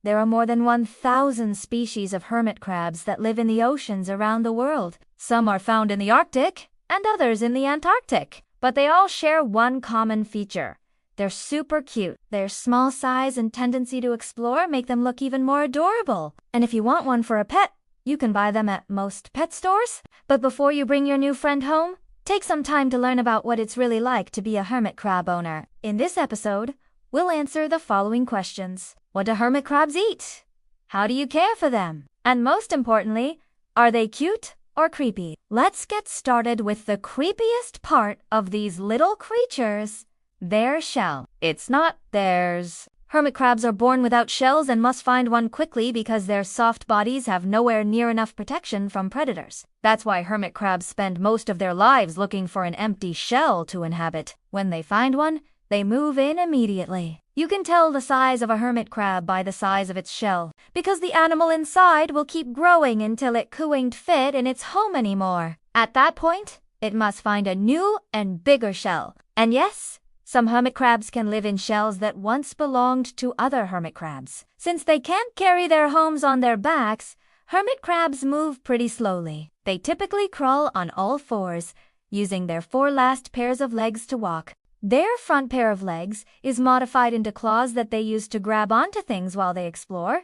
There are more than 1,000 species of hermit crabs that live in the oceans around the world. Some are found in the Arctic and others in the Antarctic, but they all share one common feature. They're super cute. Their small size and tendency to explore make them look even more adorable. And if you want one for a pet, you can buy them at most pet stores. But before you bring your new friend home, take some time to learn about what it's really like to be a hermit crab owner. In this episode, we'll answer the following questions. What do hermit crabs eat? How do you care for them? And most importantly, are they cute or creepy? Let's get started with the creepiest part of these little creatures. Their shell. It's not theirs. Hermit crabs are born without shells and must find one quickly because their soft bodies have nowhere near enough protection from predators. That's why hermit crabs spend most of their lives looking for an empty shell to inhabit. When they find one, they move in immediately. You can tell the size of a hermit crab by the size of its shell, because the animal inside will keep growing until it couldn't fit in its home anymore. At that point, it must find a new and bigger shell. And yes, some hermit crabs can live in shells that once belonged to other hermit crabs. Since they can't carry their homes on their backs, hermit crabs move pretty slowly. They typically crawl on all fours, using their four last pairs of legs to walk. Their front pair of legs is modified into claws that they use to grab onto things while they explore.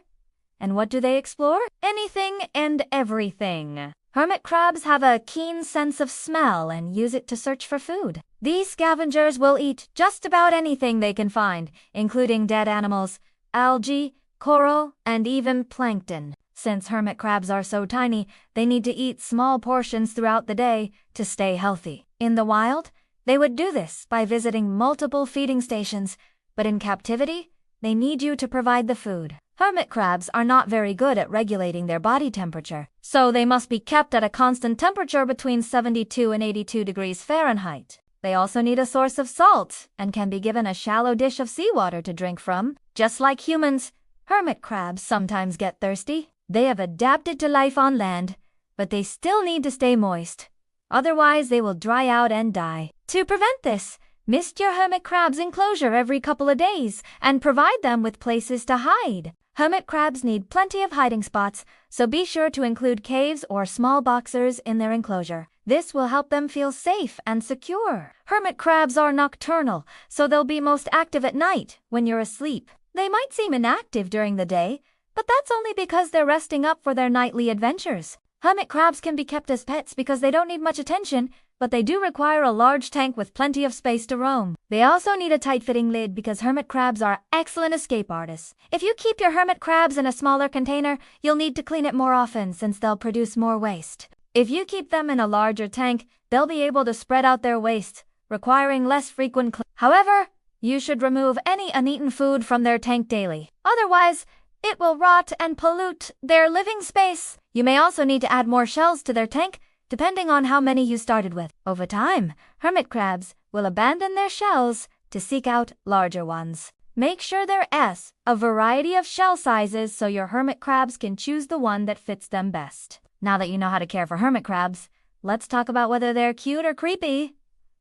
And what do they explore? Anything and everything. Hermit crabs have a keen sense of smell and use it to search for food. These scavengers will eat just about anything they can find, including dead animals, algae, coral, and even plankton. Since hermit crabs are so tiny, they need to eat small portions throughout the day to stay healthy. In the wild, they would do this by visiting multiple feeding stations, but in captivity, they need you to provide the food. Hermit crabs are not very good at regulating their body temperature, so they must be kept at a constant temperature between 72 and 82 degrees Fahrenheit. They also need a source of salt and can be given a shallow dish of seawater to drink from. Just like humans, hermit crabs sometimes get thirsty. They have adapted to life on land, but they still need to stay moist. Otherwise, they will dry out and die. To prevent this, mist your hermit crab's enclosure every couple of days and provide them with places to hide. Hermit crabs need plenty of hiding spots, so be sure to include caves or small boxers in their enclosure. This will help them feel safe and secure. Hermit crabs are nocturnal, so they'll be most active at night when you're asleep. They might seem inactive during the day, but that's only because they're resting up for their nightly adventures. Hermit crabs can be kept as pets because they don't need much attention, but they do require a large tank with plenty of space to roam. They also need a tight-fitting lid because hermit crabs are excellent escape artists. If you keep your hermit crabs in a smaller container, you'll need to clean it more often since they'll produce more waste. If you keep them in a larger tank, they'll be able to spread out their waste, requiring less frequent cleaning. However, you should remove any uneaten food from their tank daily. Otherwise, it will rot and pollute their living space. You may also need to add more shells to their tank, depending on how many you started with. Over time, hermit crabs will abandon their shells to seek out larger ones. Make sure there is a variety of shell sizes so your hermit crabs can choose the one that fits them best. Now that you know how to care for hermit crabs, let's talk about whether they're cute or creepy.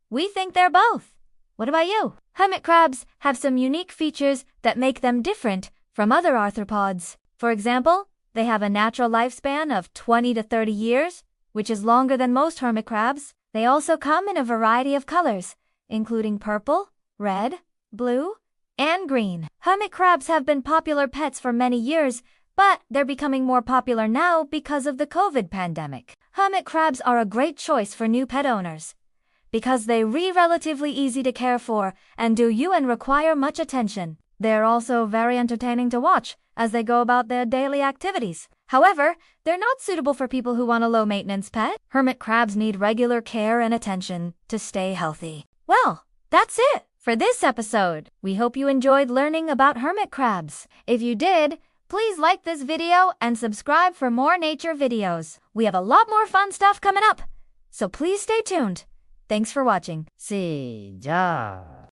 We think they're both. What about you? Hermit crabs have some unique features that make them different from other arthropods. For example, they have a natural lifespan of 20 to 30 years, which is longer than most hermit crabs. They also come in a variety of colors, including purple, red, blue, and green. Hermit crabs have been popular pets for many years, but they're becoming more popular now because of the COVID pandemic. Hermit crabs are a great choice for new pet owners because they're relatively easy to care for and require much attention. They're also very entertaining to watch as they go about their daily activities. However, they're not suitable for people who want a low-maintenance pet. Hermit crabs need regular care and attention to stay healthy. Well, that's it for this episode. We hope you enjoyed learning about hermit crabs. If you did, please like this video and subscribe for more nature videos. We have a lot more fun stuff coming up, so please stay tuned. Thanks for watching. 시작.